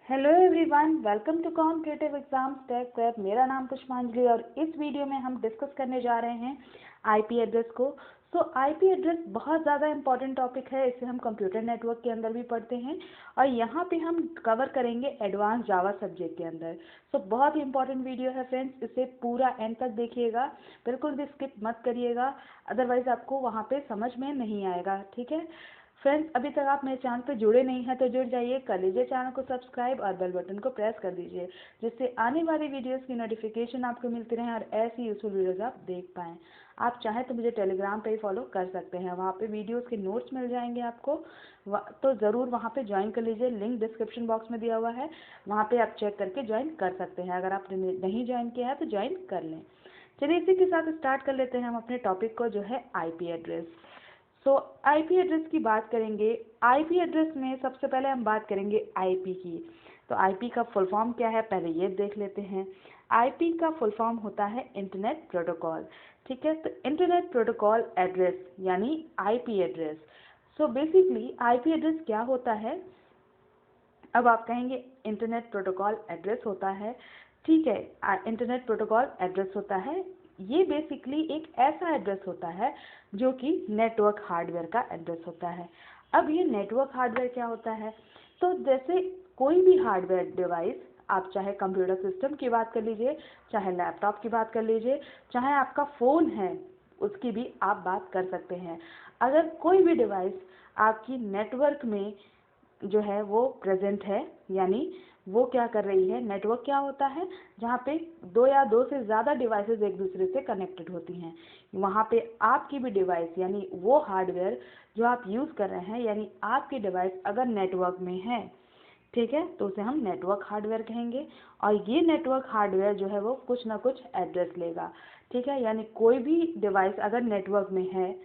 Hello everyone, welcome to competitive exams tech web. मेरा नाम पुष्पांजलि और इस वीडियो में हम डिस्कस करने जा रहे हैं आईपी एड्रेस को। आईपी एड्रेस बहुत ज़्यादा इंपॉर्टेंट टॉपिक है। इसे हम कंप्यूटर नेटवर्क के अंदर भी पढ़ते हैं और यहाँ पे हम कवर करेंगे एडवांस जावा सब्जेक्ट के अंदर। बहुत ही इंपॉर्टेंट वीडियो है फ्रेंड्स, इसे पूरा एंड तक देखिएगा, बिल्कुल भी स्किप मत करिएगा, अदरवाइज आपको वहाँ पे समझ में नहीं आएगा। ठीक है फ्रेंड्स, अभी तक आप मेरे चैनल पर जुड़े नहीं हैं तो जुड़ जाइए, कर लीजिए चैनल को सब्सक्राइब और बेल बटन को प्रेस कर दीजिए, जिससे आने वाली वीडियोस की नोटिफिकेशन आपको मिलती रहे और ऐसी यूजफुल वीडियोस आप देख पाएँ। आप चाहें तो मुझे टेलीग्राम पे ही फॉलो कर सकते हैं, वहाँ पे वीडियोस के नोट्स मिल जाएंगे आपको, तो ज़रूर वहाँ पे ज्वाइन कर लीजिए। लिंक डिस्क्रिप्शन बॉक्स में दिया हुआ है, वहाँ पे आप चेक करके ज्वाइन कर सकते हैं। अगर आपने नहीं ज्वाइन किया है तो ज्वाइन कर लें। चलिए इसी के साथ स्टार्ट कर लेते हैं हम अपने टॉपिक को, जो है आईपी एड्रेस। आईपी एड्रेस की बात करेंगे। आईपी एड्रेस में सबसे पहले हम बात करेंगे आईपी की। आईपी का फुल फॉर्म क्या है, पहले ये देख लेते हैं। आईपी का फुल फॉर्म होता है इंटरनेट प्रोटोकॉल। ठीक है, तो इंटरनेट प्रोटोकॉल एड्रेस यानी IP address. Basically IP address क्या होता है। अब आप कहेंगे इंटरनेट प्रोटोकॉल एड्रेस होता है, ठीक है, इंटरनेट प्रोटोकॉल एड्रेस होता है। ये बेसिकली एक ऐसा एड्रेस होता है जो कि नेटवर्क हार्डवेयर का एड्रेस होता है। अब ये नेटवर्क हार्डवेयर क्या होता है, तो जैसे कोई भी हार्डवेयर डिवाइस, आप चाहे कंप्यूटर सिस्टम की बात कर लीजिए, चाहे लैपटॉप की बात कर लीजिए, चाहे आपका फ़ोन है उसकी भी आप बात कर सकते हैं। अगर कोई भी डिवाइस आपकी नेटवर्क में जो है वो प्रेजेंट है, यानी वो क्या कर रही है, नेटवर्क क्या होता है, जहाँ पे दो या दो से ज़्यादा डिवाइसेस एक दूसरे से कनेक्टेड होती हैं, वहाँ पे आपकी भी डिवाइस यानी वो हार्डवेयर जो आप यूज़ कर रहे हैं, यानी आपकी डिवाइस अगर नेटवर्क में है, ठीक है, तो उसे हम नेटवर्क हार्डवेयर कहेंगे। और ये नेटवर्क हार्डवेयर जो है वो कुछ ना कुछ एड्रेस लेगा। ठीक है, यानी कोई भी डिवाइस अगर नेटवर्क में है,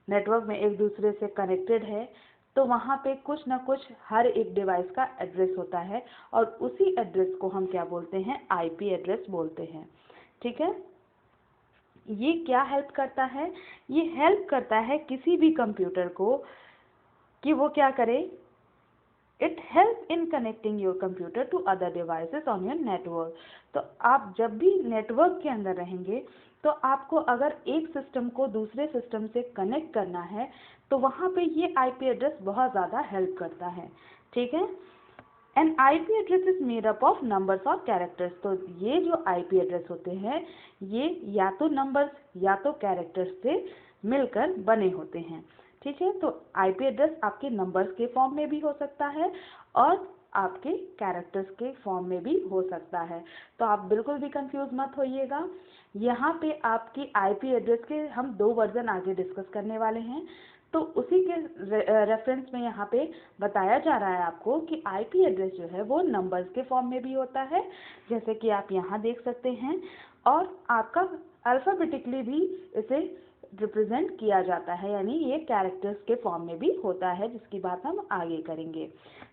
नेटवर्क में एक दूसरे से कनेक्टेड है, तो वहाँ पे कुछ ना कुछ हर एक डिवाइस का एड्रेस होता है और उसी एड्रेस को हम क्या बोलते हैं, आईपी एड्रेस बोलते हैं। ठीक है, ये क्या हेल्प करता है, ये हेल्प करता है किसी भी कंप्यूटर को कि वो क्या करे, it help in connecting your computer to other devices on your network. तो आप जब भी नेटवर्क के अंदर रहेंगे तो आपको अगर एक सिस्टम को दूसरे सिस्टम से कनेक्ट करना है तो वहाँ पे ये आईपी एड्रेस बहुत ज़्यादा हेल्प करता है। ठीक है, N IP address is made up of numbers और कैरेक्टर्स। तो ये जो आईपी एड्रेस होते हैं ये या तो नंबर्स या तो कैरेक्टर्स से मिलकर बने होते हैं। ठीक है, तो आईपी एड्रेस आपके नंबर्स के फॉर्म में भी हो सकता है और आपके कैरेक्टर्स के फॉर्म में भी हो सकता है। तो आप बिल्कुल भी कंफ्यूज मत होइएगा। यहाँ पे आपकी आईपी एड्रेस के हम 2 वर्जन आगे डिस्कस करने वाले हैं, तो उसी के रेफरेंस में यहाँ पे बताया जा रहा है आपको कि आईपी एड्रेस जो है वो नंबर्स के फॉर्म में भी होता है, जैसे कि आप यहाँ देख सकते हैं, और आपका अल्फ़ाबेटिकली भी इसे रिप्रेजेंट किया जाता है, यानी ये कैरेक्टर्स के फॉर्म में भी होता है, जिसकी बात हम आगे करेंगे।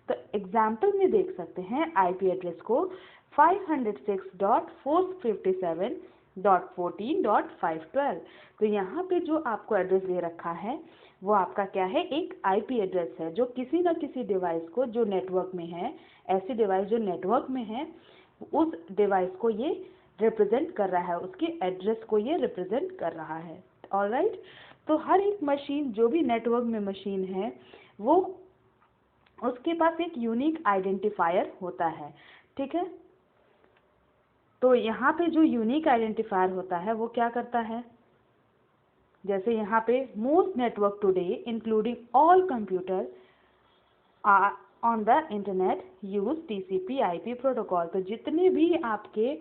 तो एग्जाम्पल में देख सकते हैं आईपी एड्रेस को 506.457.14.512। तो यहाँ पे जो आपको एड्रेस दे रखा है वो आपका क्या है, एक आईपी एड्रेस है जो किसी न किसी डिवाइस को जो नेटवर्क में है, ऐसी डिवाइस जो नेटवर्क में है उस डिवाइस को ये रिप्रेजेंट कर रहा है, उसके एड्रेस को ये रिप्रेजेंट कर रहा है। ऑलराइट, तो हर एक मशीन जो भी नेटवर्क में मशीन है वो उसके पास एक यूनिक आइडेंटिफायर होता है। ठीक है, तो यहाँ पे जो यूनिक आइडेंटिफायर होता है वो क्या करता है, जैसे यहाँ पे most network today including all computer on the internet use TCP/IP protocol. तो जितने भी आपके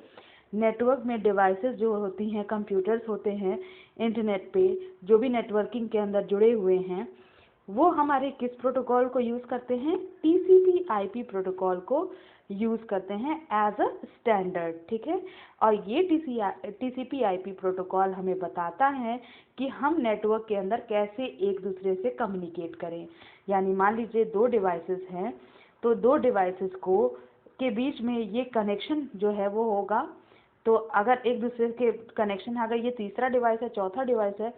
नेटवर्क में डिवाइसेस जो होती हैं, कंप्यूटर्स होते हैं इंटरनेट पे, जो भी नेटवर्किंग के अंदर जुड़े हुए हैं, वो हमारे किस प्रोटोकॉल को यूज़ करते हैं, TCP/IP प्रोटोकॉल को यूज़ करते हैं एज अ स्टैंडर्ड। ठीक है, और ये TCP/IP प्रोटोकॉल हमें बताता है कि हम नेटवर्क के अंदर कैसे एक दूसरे से कम्युनिकेट करें। यानी मान लीजिए 2 डिवाइसेस हैं, तो 2 डिवाइसेस को के बीच में ये कनेक्शन जो है वो होगा, तो अगर एक दूसरे के कनेक्शन, अगर ये तीसरा डिवाइस है, चौथा डिवाइस है,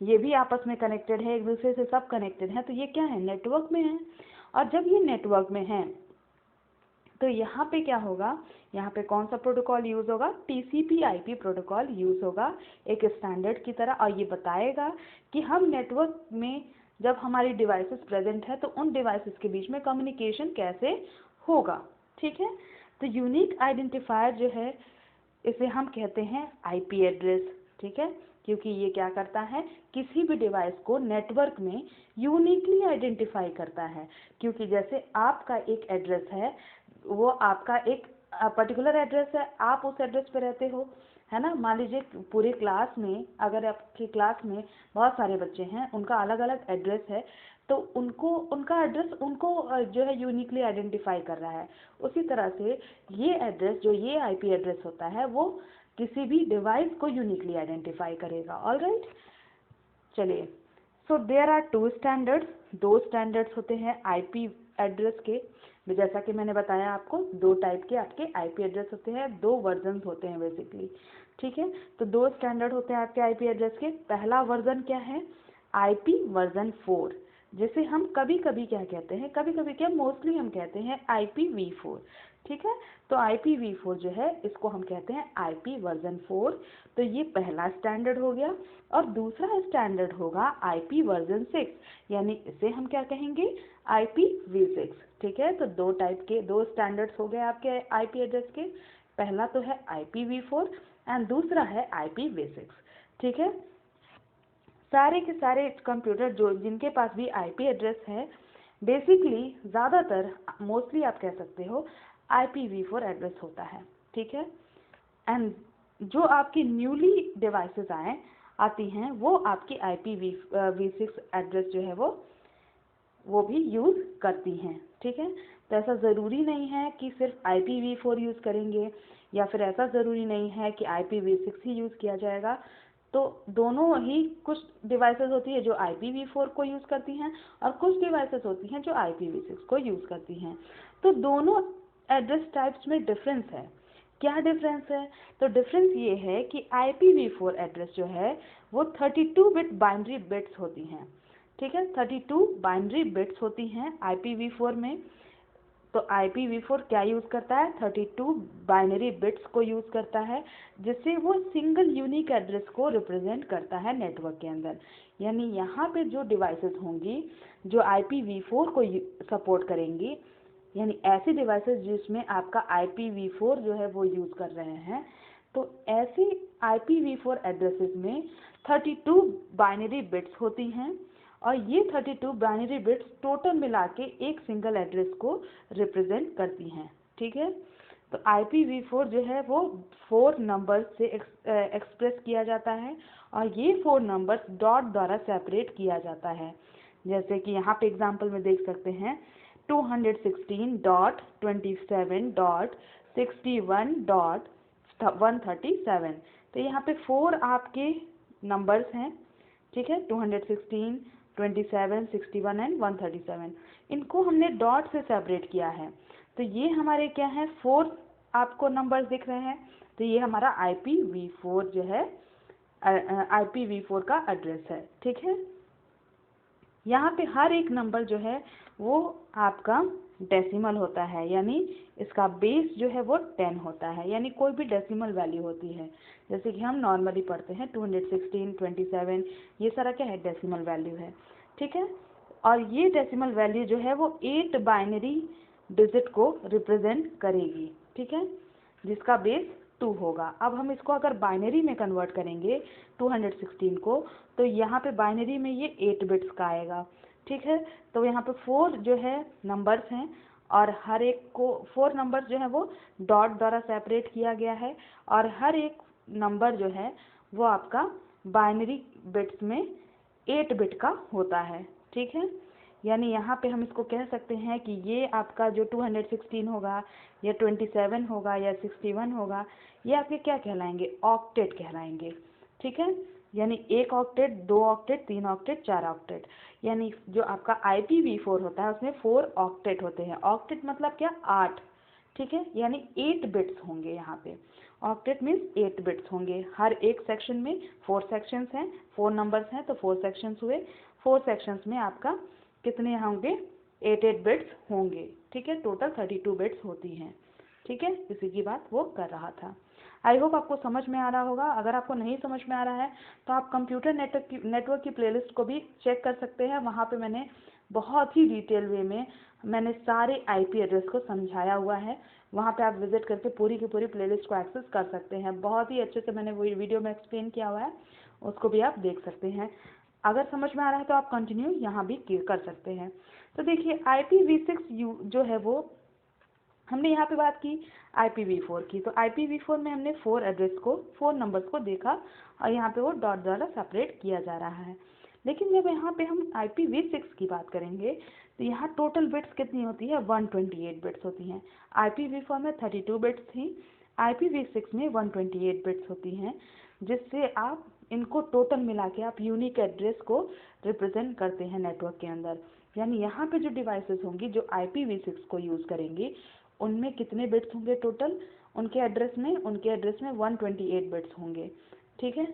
ये भी आपस में कनेक्टेड है, एक दूसरे से सब कनेक्टेड है, तो ये क्या है, नेटवर्क में है। और जब ये नेटवर्क में है तो यहाँ पे क्या होगा, यहाँ पे कौन सा प्रोटोकॉल यूज़ होगा, TCP/IP प्रोटोकॉल यूज़ होगा एक स्टैंडर्ड की तरह, और ये बताएगा कि हम नेटवर्क में जब हमारी डिवाइसेस प्रेजेंट है तो उन डिवाइसेस के बीच में कम्युनिकेशन कैसे होगा। ठीक है, तो यूनिक आइडेंटिफायर जो है इसे हम कहते हैं IP एड्रेस। ठीक है, क्योंकि ये क्या करता है, किसी भी डिवाइस को नेटवर्क में यूनिकली आइडेंटिफाई करता है। क्योंकि जैसे आपका एक एड्रेस है, वो आपका एक पर्टिकुलर एड्रेस है, आप उस एड्रेस पे रहते हो, है ना। मान लीजिए पूरे क्लास में, अगर आपकी क्लास में बहुत सारे बच्चे हैं, उनका अलग अलग एड्रेस है, तो उनको उनका एड्रेस उनको जो है यूनिकली आइडेंटिफाई कर रहा है। उसी तरह से ये एड्रेस, जो ये IP एड्रेस होता है, वो किसी भी डिवाइस को यूनिकली आइडेंटिफाई करेगा। ऑल राइट, चलिए, so there are 2 standards, 2 standards होते हैं IP एड्रेस के। जैसा कि मैंने बताया आपको, 2 टाइप के आपके IP एड्रेस होते हैं, 2 वर्जन्स होते हैं बेसिकली। ठीक है, तो 2 स्टैंडर्ड होते हैं आपके IP एड्रेस के। पहला वर्जन क्या है, IP वर्जन 4, जिसे हम कभी कभी क्या कहते हैं, कभी कभी क्या, मोस्टली हम कहते हैं IPv4। ठीक है, तो IPv4 जो है, इसको हम कहते हैं IP वर्जन 4। तो ये पहला स्टैंडर्ड हो गया। और दूसरा स्टैंडर्ड होगा IP वर्जन 6, यानी इसे हम क्या कहेंगे, IPv6। ठीक है, तो 2 टाइप के 2 स्टैंडर्ड्स हो गए आपके IP एड्रेस के। पहला तो है IPv4 एंड दूसरा है IPv6। ठीक है, सारे के सारे कंप्यूटर जो जिनके पास भी IP एड्रेस है, बेसिकली ज़्यादातर, मोस्टली आप कह सकते हो, IPv4 एड्रेस होता है। ठीक है, एंड जो आपकी न्यूली डिवाइसेस आती हैं, वो आपकी IPv6 एड्रेस जो है वो भी यूज़ करती हैं। ठीक है, तो ऐसा ज़रूरी नहीं है कि सिर्फ IPv4 यूज़ करेंगे, या फिर ऐसा ज़रूरी नहीं है कि IPv6 ही यूज़ किया जाएगा। तो दोनों ही, कुछ डिवाइसेस होती है जो IPv4 को यूज़ करती हैं, और कुछ डिवाइसेस होती हैं जो IPv6 को यूज़ करती हैं। तो दोनों एड्रेस टाइप्स में डिफरेंस है। क्या डिफरेंस है, तो डिफरेंस ये है कि IPv4 एड्रेस जो है वो 32 बिट बाइनरी बिट्स होती हैं। ठीक है, 32 बाइनरी बिट्स होती हैं IPv4 में। तो IPv4 क्या यूज़ करता है, 32 बाइनरी बिट्स को यूज़ करता है, जिससे वो सिंगल यूनिक एड्रेस को रिप्रेजेंट करता है नेटवर्क के अंदर। यानी यहाँ पे जो डिवाइसेस होंगी जो IPv4 को सपोर्ट करेंगी, यानी ऐसी डिवाइसेस जिसमें आपका IPv4 जो है वो यूज़ कर रहे हैं, तो ऐसे IPv4 एड्रेसेस में 32 बाइनरी बिट्स होती हैं, और ये 32 बाइनरी बिट्स टोटल मिला के एक सिंगल एड्रेस को रिप्रेजेंट करती हैं। ठीक है, तो IPv4 जो है वो 4 नंबर्स से एक्सप्रेस किया जाता है, और ये 4 नंबर्स डॉट द्वारा सेपरेट किया जाता है। जैसे कि यहाँ पे एग्जांपल में देख सकते हैं, 216.27.61.137। तो यहाँ पे 4 आपके नंबर्स हैं। ठीक है, 216, 27, 61 एंड 137, इनको हमने डॉट से सेपरेट किया है। तो ये हमारे क्या है, 4 आपको नंबर्स दिख रहे हैं। तो ये हमारा IPv4 जो है, IPv4 का एड्रेस है। ठीक है, यहाँ पे हर एक नंबर जो है वो आपका डेसिमल होता है, यानी इसका बेस जो है वो 10 होता है, यानी कोई भी डेसिमल वैल्यू होती है। जैसे कि हम नॉर्मली पढ़ते हैं 216, 27, ये सारा क्या है, डेसिमल वैल्यू है। ठीक है, और ये डेसिमल वैल्यू जो है वो 8 बाइनरी डिजिट को रिप्रेजेंट करेगी। ठीक है, जिसका बेस 2 होगा। अब हम इसको अगर बाइनरी में कन्वर्ट करेंगे 216 को, तो यहाँ पे बाइनरी में ये 8 बिट्स का आएगा। ठीक है, तो यहाँ पे 4 जो है नंबर्स हैं, और हर एक को 4 नंबर्स जो है वो डॉट द्वारा सेपरेट किया गया है, और हर एक नंबर जो है वो आपका बाइनरी बिट्स में 8 बिट का होता है। ठीक है, यानी यहाँ पे हम इसको कह सकते हैं कि ये आपका जो 216 होगा, या 27 होगा, या 61 होगा, ये आपके क्या कहलाएंगे, ऑक्टेट कहलाएंगे। ठीक है, यानी 1 ऑक्टेट, 2 ऑक्टेट, 3 ऑक्टेट, 4 ऑक्टेट। यानी जो आपका IPv4 होता है उसमें 4 ऑक्टेट होते हैं। ऑक्टेट मतलब क्या, 8। ठीक है, यानी 8 बिट्स होंगे यहाँ पे। ऑक्टेट मीन्स 8 बिट्स होंगे। हर एक सेक्शन में 4 सेक्शंस हैं, 4 नंबर्स हैं, तो 4 सेक्शंस हुए। 4 सेक्शंस में आपका कितने होंगे, 8 बिट्स होंगे, ठीक है। टोटल 32 बिट्स होती हैं, ठीक है। इसी की बात वो कर रहा था। आई होप आपको समझ में आ रहा होगा। अगर आपको नहीं समझ में आ रहा है तो आप कंप्यूटर नेटवर्क की प्लेलिस्ट को भी चेक कर सकते हैं। वहाँ पे मैंने बहुत ही डिटेल वे में मैंने सारे आईपी एड्रेस को समझाया हुआ है। वहाँ पे आप विजिट करके पूरी की पूरी प्लेलिस्ट को एक्सेस कर सकते हैं। बहुत ही अच्छे से मैंने वो वीडियो में एक्सप्लेन किया हुआ है, उसको भी आप देख सकते हैं। अगर समझ में आ रहा है तो आप कंटिन्यू यहाँ भी कर सकते हैं। तो देखिए IPv6 जो है वो हमने यहाँ पे बात की IPv4 की। तो IPv4 में हमने 4 नंबर्स को देखा और यहाँ पे वो डॉट द्वारा सेपरेट किया जा रहा है। लेकिन जब यहाँ पे हम IPv6 की बात करेंगे तो यहाँ टोटल बिट्स कितनी होती है, 128 बिट्स होती हैं। IPv4 में 32 बिट्स थी, IPv6 में 128 बिट्स होती हैं, जिससे आप इनको टोटल मिला के आप यूनिक एड्रेस को रिप्रेजेंट करते हैं नेटवर्क के अंदर। यानी यहाँ पे जो डिवाइसेस होंगी जो IPv6 को यूज़ करेंगी उनमें कितने बिट्स होंगे टोटल, उनके एड्रेस में 128 बिट्स होंगे, ठीक है।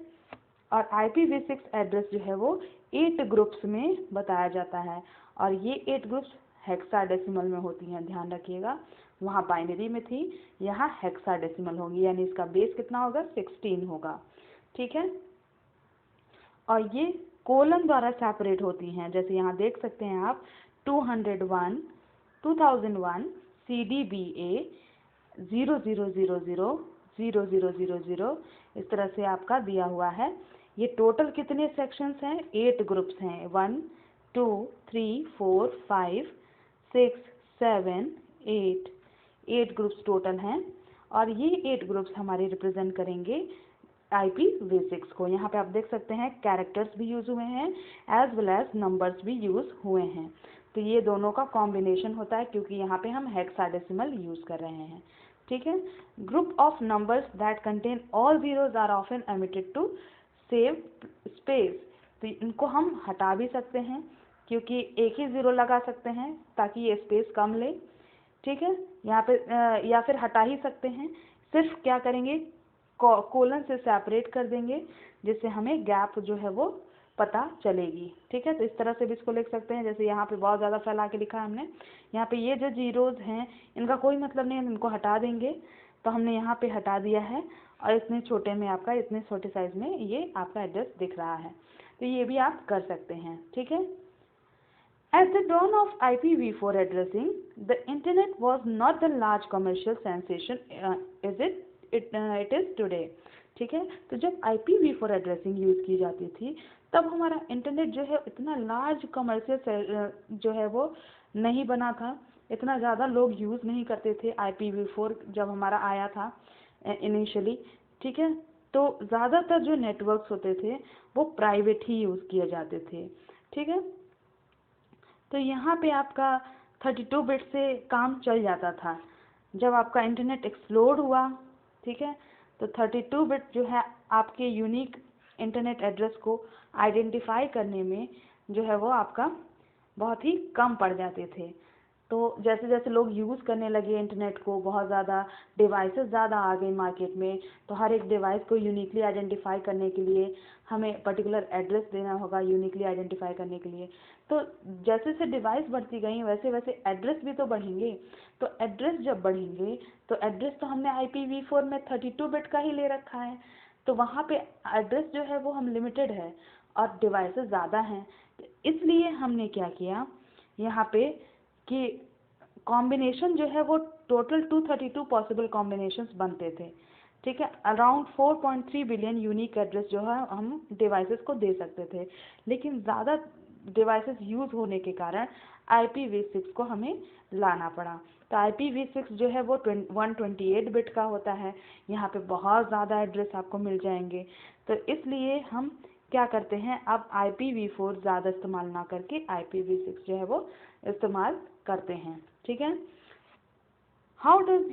और IPv6 एड्रेस जो है वो 8 ग्रुप्स में बताया जाता है और ये 8 ग्रुप्स हेक्साडेसिमल में होती हैं, ध्यान रखिएगा। वहाँ बाइनरी में थी, यहाँ हेक्साडेसिमल होगी, यानी इसका बेस कितना होगा, 16 होगा, ठीक है। और ये कोलन द्वारा सेपरेट होती हैं, जैसे यहाँ देख सकते हैं आप 201, 2001 CDBA 0000 0000 इस तरह से आपका दिया हुआ है। ये टोटल कितने सेक्शंस हैं, 8 ग्रुप्स हैं, 1 2 3 4 5 6 7 8 ग्रुप्स टोटल हैं। और ये 8 ग्रुप्स हमारे रिप्रेजेंट करेंगे IPv6 को। यहाँ पे आप देख सकते हैं कैरेक्टर्स भी यूज़ हुए हैं एज वेल एज नंबर्स भी यूज़ हुए हैं। तो ये दोनों का कॉम्बिनेशन होता है क्योंकि यहाँ पे हम हेक्साडेसिमल यूज़ कर रहे हैं, ठीक है। Group of numbers that contain all zeros are often omitted to save space. तो इनको हम हटा भी सकते हैं क्योंकि एक ही ज़ीरो लगा सकते हैं ताकि ये स्पेस कम ले, ठीक है। यहाँ पे या फिर हटा ही सकते हैं, सिर्फ क्या करेंगे कोलन से सेपरेट कर देंगे जिससे हमें गैप जो है वो पता चलेगी, ठीक है। तो इस तरह से भी इसको लिख सकते हैं। जैसे यहाँ पे बहुत ज़्यादा फैला के लिखा है हमने, यहाँ पे ये जो जीरोज हैं इनका कोई मतलब नहीं है, इनको हटा देंगे। तो हमने यहाँ पे हटा दिया है और इतने छोटे में आपका, इतने छोटे साइज में ये आपका एड्रेस दिख रहा है। तो ये भी आप कर सकते हैं, ठीक है। At the dawn of IPv4 addressing, the internet was not the large commercial sensation as it is today. ठीक है। तो जब IPv4 एड्रेसिंग यूज़ की जाती थी तब हमारा इंटरनेट जो है इतना लार्ज कमर्शियल जो है वो नहीं बना था, इतना ज़्यादा लोग यूज़ नहीं करते थे IPv4 जब हमारा आया था इनिशियली, ठीक है। तो ज़्यादातर जो नेटवर्क्स होते थे वो प्राइवेट ही यूज़ किए जाते थे, ठीक है। तो यहाँ पे आपका 32 बिट से काम चल जाता था। जब आपका इंटरनेट एक्सप्लोड हुआ, ठीक है, तो 32 बिट जो है आपके यूनिक इंटरनेट एड्रेस को आइडेंटिफाई करने में जो है वो आपका बहुत ही कम पड़ जाते थे। तो जैसे जैसे लोग यूज़ करने लगे इंटरनेट को, बहुत ज़्यादा डिवाइसेस ज़्यादा आ गई मार्केट में, तो हर एक डिवाइस को यूनिकली आइडेंटिफाई करने के लिए हमें पर्टिकुलर एड्रेस देना होगा यूनिकली आइडेंटिफाई करने के लिए। तो जैसे जैसे डिवाइस बढ़ती गई वैसे वैसे एड्रेस भी तो बढ़ेंगे। तो एड्रेस जब बढ़ेंगे तो एड्रेस तो हमने IPv4 में 32 बिट का ही ले रखा है, तो वहाँ पे एड्रेस जो है वो हम लिमिटेड है और डिवाइसेस ज़्यादा हैं। तो इसलिए हमने क्या किया यहाँ पे कि कॉम्बिनेशन जो है वो टोटल 232 पॉसिबल कॉम्बिनेशंस बनते थे, ठीक है। अराउंड 4.3 बिलियन यूनिक एड्रेस जो है हम डिवाइसेस को दे सकते थे, लेकिन ज़्यादा डिवाइसेस यूज़ होने के कारण IPv6 को हमें लाना पड़ा। तो IPv6 जो है वो 128 बिट का होता है, यहाँ पे बहुत ज़्यादा एड्रेस आपको मिल जाएंगे। तो इसलिए हम क्या करते हैं, अब IPv4 ज़्यादा इस्तेमाल ना करके IPv6 जो है वो इस्तेमाल करते हैं, ठीक है। How does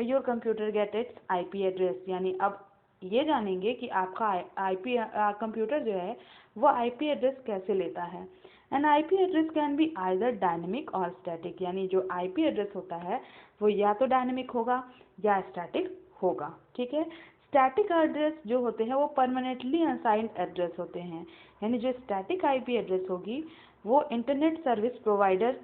your computer get its IP address, यानी अब ये जानेंगे कि आपका IP कंप्यूटर जो है वो IP एड्रेस कैसे लेता है। An IP address can be either dynamic or static, यानी जो IP एड्रेस होता है वो या तो डायनेमिक होगा या स्टैटिक होगा, ठीक है। स्टैटिक एड्रेस जो होते हैं वो परमानेंटली असाइंड एड्रेस होते हैं, यानी जो स्टैटिक IP एड्रेस होगी वो इंटरनेट सर्विस प्रोवाइडर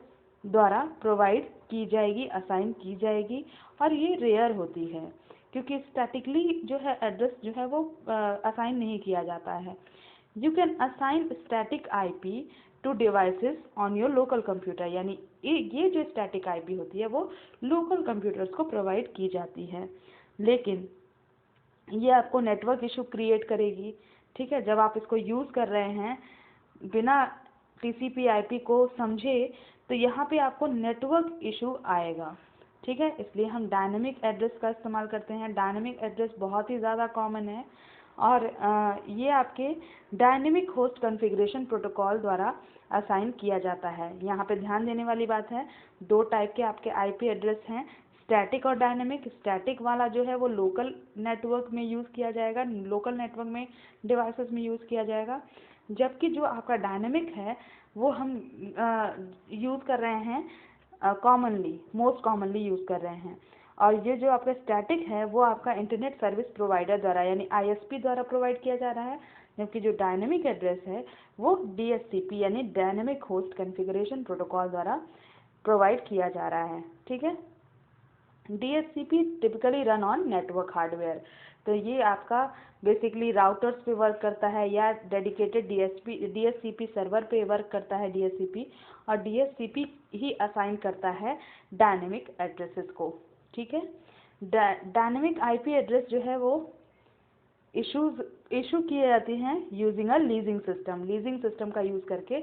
द्वारा प्रोवाइड की जाएगी, असाइन की जाएगी, और ये रेयर होती है क्योंकि स्टैटिकली जो है एड्रेस जो है वो असाइन नहीं किया जाता है। You can assign static IP to devices on your local computer, यानी ये जो स्टैटिक आईपी होती है वो लोकल कंप्यूटर्स को प्रोवाइड की जाती है, लेकिन ये आपको नेटवर्क इशू क्रिएट करेगी। ठीक है, जब आप इसको यूज़ कर रहे हैं बिना टीसीपी आईपी को समझे तो यहाँ पे आपको नेटवर्क इशू आएगा। ठीक है, इसलिए हम डायनेमिक एड्रेस का इस्तेमाल करते हैं। डायनेमिक एड्रेस बहुत ही ज़्यादा कॉमन है और ये आपके डायनेमिक होस्ट कॉन्फ़िगरेशन प्रोटोकॉल द्वारा असाइन किया जाता है। यहाँ पे ध्यान देने वाली बात है, दो टाइप के आपके आईपी एड्रेस हैं, स्टैटिक और डायनेमिक। स्टैटिक वाला जो है वो लोकल नेटवर्क में यूज़ किया जाएगा, लोकल नेटवर्क में डिवाइसेस में यूज़ किया जाएगा, जबकि जो आपका डायनेमिक है वो हम यूज़ कर रहे हैं कॉमनली, मोस्ट कॉमनली यूज़ कर रहे हैं। और ये जो आपका स्टैटिक है वो आपका इंटरनेट सर्विस प्रोवाइडर द्वारा यानी आईएसपी द्वारा प्रोवाइड किया जा रहा है, जबकि जो डायनेमिक एड्रेस है वो डीएचसीपी यानी डायनेमिक होस्ट कॉन्फ़िगरेशन प्रोटोकॉल द्वारा प्रोवाइड किया जा रहा है। ठीक है, DHCP typically run on network hardware, तो ये आपका बेसिकली राउटर्स पे वर्क करता है या डेडिकेटेड DHCP सर्वर पे वर्क करता है DHCP, और DHCP ही असाइन करता है डायनेमिक एड्रेसेस को। ठीक है, डायनेमिक आईपी एड्रेस जो है वो इशू किए जाती हैं यूजिंग अ लीजिंग सिस्टम का यूज़ करके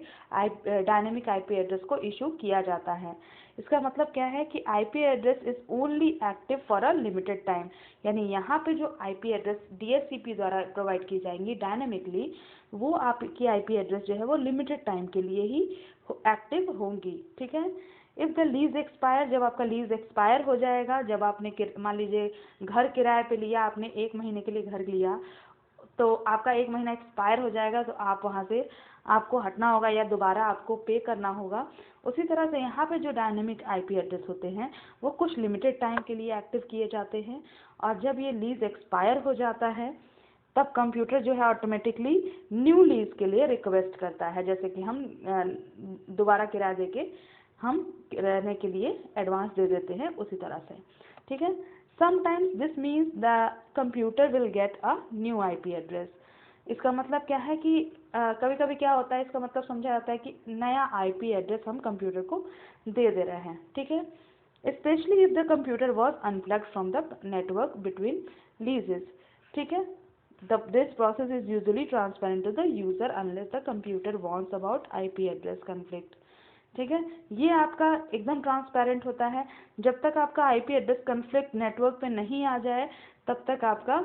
डायनेमिक आईपी एड्रेस को इशू किया जाता है। इसका मतलब क्या है कि IP address is only active for a limited time, यानी यहाँ पे जो आईपी एड्रेस डीएचसीपी द्वारा प्रोवाइड की जाएंगी डायनेमिकली, वो आपकी आईपी एड्रेस जो है वो लिमिटेड टाइम के लिए ही एक्टिव होंगी। ठीक है, इफ़ द लीज एक्सपायर, जब आपका लीज एक्सपायर हो जाएगा, जब आपने मान लीजिए घर किराए पे लिया, आपने 1 महीने के लिए घर लिया, तो आपका 1 महीना एक्सपायर हो जाएगा तो आप वहाँ से आपको हटना होगा या दोबारा आपको पे करना होगा। उसी तरह से यहाँ पे जो डायनेमिक आईपी एड्रेस होते हैं वो कुछ लिमिटेड टाइम के लिए एक्टिव किए जाते हैं, और जब ये लीज एक्सपायर हो जाता है तब कंप्यूटर जो है ऑटोमेटिकली न्यू लीज के लिए रिक्वेस्ट करता है, जैसे कि हम दोबारा किराया देके हम रहने के लिए एडवांस दे देते हैं, उसी तरह से। ठीक है, sometimes this means the computer will get a new IP address. इसका मतलब क्या है कि कभी कभी क्या होता है, इसका मतलब समझा जाता है कि नया आईपी एड्रेस हम कंप्यूटर को दे रहे हैं। ठीक है, specially if the computer was unplugged from the network between लीजेस। ठीक है, this process is usually transparent to the user unless the computer warns about IP address conflict। ठीक है, ये आपका एकदम ट्रांसपेरेंट होता है, जब तक आपका आईपी एड्रेस कन्फ्लिक्ट नेटवर्क पे नहीं आ जाए तब तक आपका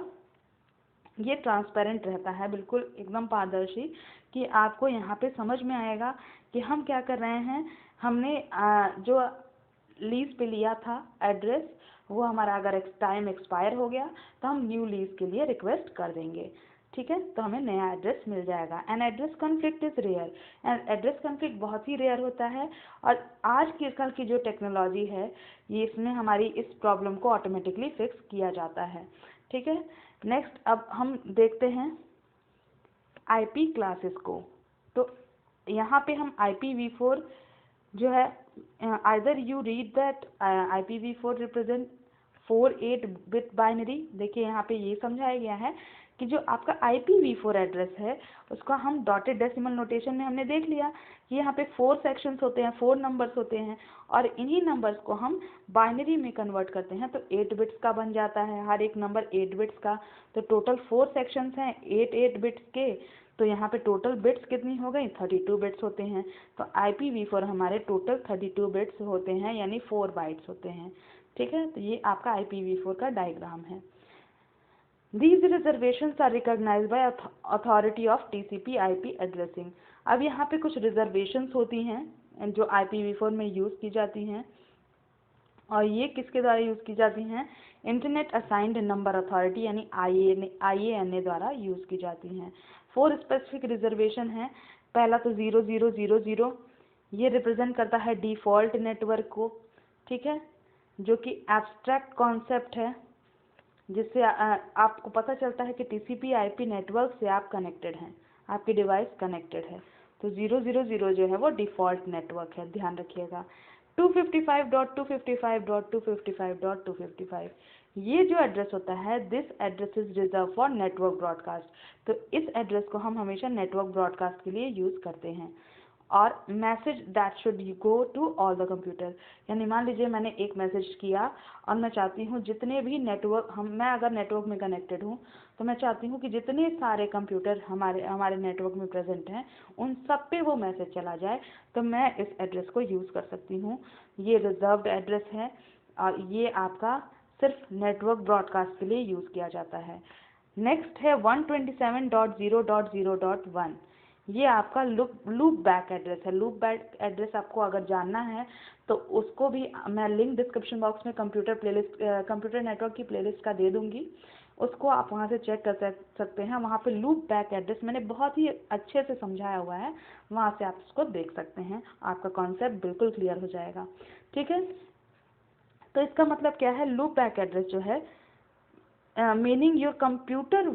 ये ट्रांसपेरेंट रहता है, बिल्कुल एकदम पारदर्शी, कि आपको यहाँ पे समझ में आएगा कि हम क्या कर रहे हैं। हमने जो लीज पे लिया था एड्रेस, वो हमारा अगर टाइम एक्सपायर हो गया तो हम न्यू लीज के लिए रिक्वेस्ट कर देंगे। ठीक है, तो हमें नया एड्रेस मिल जाएगा। And address conflict is rare, and address conflict बहुत ही रेयर होता है, और आज की कल की जो टेक्नोलॉजी है ये इसमें हमारी इस प्रॉब्लम को ऑटोमेटिकली फिक्स किया जाता है। ठीक है, नेक्स्ट अब हम देखते हैं आईपी क्लासेस को। तो यहाँ पे हम IPv4 जो है, either you read that IPv4 represent 48 bit binary. देखिए यहाँ पे ये समझाया गया है कि जो आपका IPv4 एड्रेस है उसका हम डॉटेड डेसिमल नोटेशन में हमने देख लिया कि यहाँ पे 4 सेक्शंस होते हैं, 4 नंबर्स होते हैं, और इन्हीं नंबर्स को हम बाइनरी में कन्वर्ट करते हैं तो 8 बिट्स का बन जाता है, हर एक नंबर 8 बिट्स का। तो टोटल 4 सेक्शंस हैं 8 बिट्स के, तो यहाँ पे टोटल बिट्स कितनी हो गई, 32 बिट्स होते हैं। तो IPv4 हमारे टोटल 32 बिट्स होते हैं, यानी 4 बाइट्स होते हैं। ठीक है, तो ये आपका IPv4 का डायग्राम है। These reservations are recognized by authority of TCP/IP addressing। अब यहाँ पे कुछ रिजर्वेशंस होती हैं जो IPv4 में यूज़ की जाती हैं, और ये किसके द्वारा यूज़ की जाती हैं, इंटरनेट असाइंड नंबर अथॉरिटी यानी IANA द्वारा यूज़ की जाती हैं। 4 स्पेसिफिक रिजर्वेशन हैं। पहला तो 0000, ये रिप्रेजेंट करता है डिफ़ॉल्ट नेटवर्क को। ठीक है, जो कि एब्स्ट्रैक्ट कॉन्सेप्ट है, जिससे आपको पता चलता है कि TCP/IP नेटवर्क से आप कनेक्टेड हैं, आपकी डिवाइस कनेक्टेड है। तो 000 जो है वो डिफ़ॉल्ट नेटवर्क है, ध्यान रखिएगा। 255.255.255.255 ये जो एड्रेस होता है, this address is reserve for network broadcast. तो इस एड्रेस को हम हमेशा नेटवर्क ब्रॉडकास्ट के लिए यूज़ करते हैं। और message that should go to all the computer, यानी मान लीजिए मैंने एक मैसेज किया और मैं चाहती हूँ जितने भी नेटवर्क मैं अगर नेटवर्क में कनेक्टेड हूँ तो मैं चाहती हूँ कि जितने सारे कंप्यूटर हमारे नेटवर्क में प्रेजेंट हैं उन सब पे वो मैसेज चला जाए, तो मैं इस एड्रेस को यूज़ कर सकती हूँ। ये रिजर्व्ड एड्रेस है और ये आपका सिर्फ नेटवर्क ब्रॉडकास्ट के लिए यूज़ किया जाता है। नेक्स्ट है 127.0.0.1। ये आपका लूप बैक एड्रेस है। लूप बैक एड्रेस आपको अगर जानना है तो उसको भी मैं लिंक डिस्क्रिप्शन बॉक्स में कंप्यूटर नेटवर्क की प्लेलिस्ट का दे दूंगी, उसको आप वहाँ से चेक कर सकते हैं। वहाँ पे लूप बैक एड्रेस मैंने बहुत ही अच्छे से समझाया हुआ है, वहाँ से आप उसको देख सकते हैं, आपका कॉन्सेप्ट बिल्कुल क्लियर हो जाएगा। ठीक है, तो इसका मतलब क्या है, लूप बैक एड्रेस जो है meaning your computer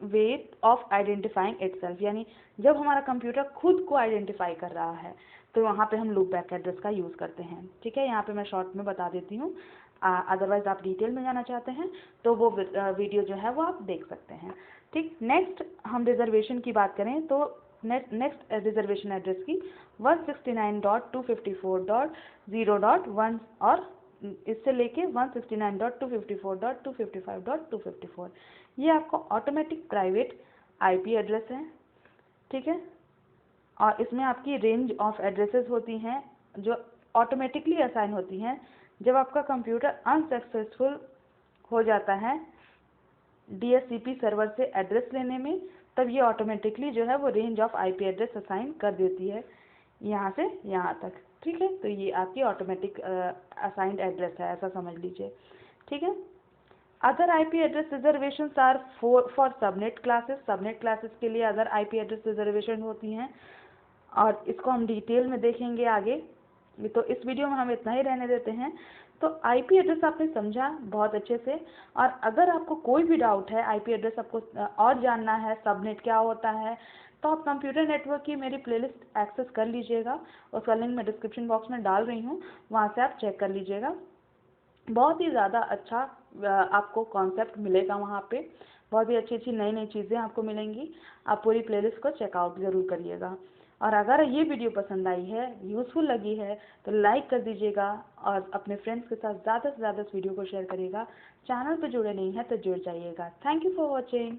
way of identifying itself, यानी जब हमारा कंप्यूटर खुद को आइडेंटिफाई कर रहा है तो वहाँ पे हम लूप बैक एड्रेस का यूज़ करते हैं। ठीक है, यहाँ पे मैं शॉर्ट में बता देती हूँ, अदरवाइज आप डिटेल में जाना चाहते हैं तो वो वीडियो जो है वो आप देख सकते हैं। ठीक, नेक्स्ट हम रिजर्वेशन की बात करें तो नेक्स्ट रिजर्वेशन एड्रेस की 169.254.0.1 और इससे लेके 169.254.255.254 ये आपका ऑटोमेटिक प्राइवेट आईपी एड्रेस है। ठीक है, और इसमें आपकी रेंज ऑफ एड्रेसेस होती हैं जो ऑटोमेटिकली असाइन होती हैं। जब आपका कंप्यूटर अनसक्सेसफुल हो जाता है डीएचसीपी सर्वर से एड्रेस लेने में, तब ये ऑटोमेटिकली जो है वो range of IP address assign कर देती है यहाँ से यहाँ तक। ठीक है, तो ये आपकी ऑटोमेटिक असाइंड एड्रेस है, ऐसा समझ लीजिए। ठीक है, other IP address reservations are for subnet classes. Subnet classes के लिए अदर आईपी एड्रेस रिजर्वेशन होती हैं और इसको हम डिटेल में देखेंगे आगे, तो इस वीडियो में हम इतना ही रहने देते हैं। तो आईपी एड्रेस आपने समझा बहुत अच्छे से, और अगर आपको कोई भी डाउट है आईपी एड्रेस आपको और जानना है, सबनेट क्या होता है, तो आप कंप्यूटर नेटवर्क की मेरी प्लेलिस्ट एक्सेस कर लीजिएगा, उसका लिंक मैं डिस्क्रिप्शन बॉक्स में डाल रही हूँ, वहाँ से आप चेक कर लीजिएगा। बहुत ही ज़्यादा अच्छा आपको कॉन्सेप्ट मिलेगा वहाँ पे, बहुत ही अच्छी अच्छी नई नई चीज़ें आपको मिलेंगी। आप पूरी प्लेलिस्ट को चेकआउट ज़रूर करिएगा, और अगर ये वीडियो पसंद आई है, यूज़फुल लगी है, तो लाइक कर दीजिएगा और अपने फ्रेंड्स के साथ ज़्यादा से ज़्यादा इस वीडियो को शेयर करिएगा। चैनल पर जुड़े नहीं हैं तो जुड़ जाइएगा। Thank you for watching.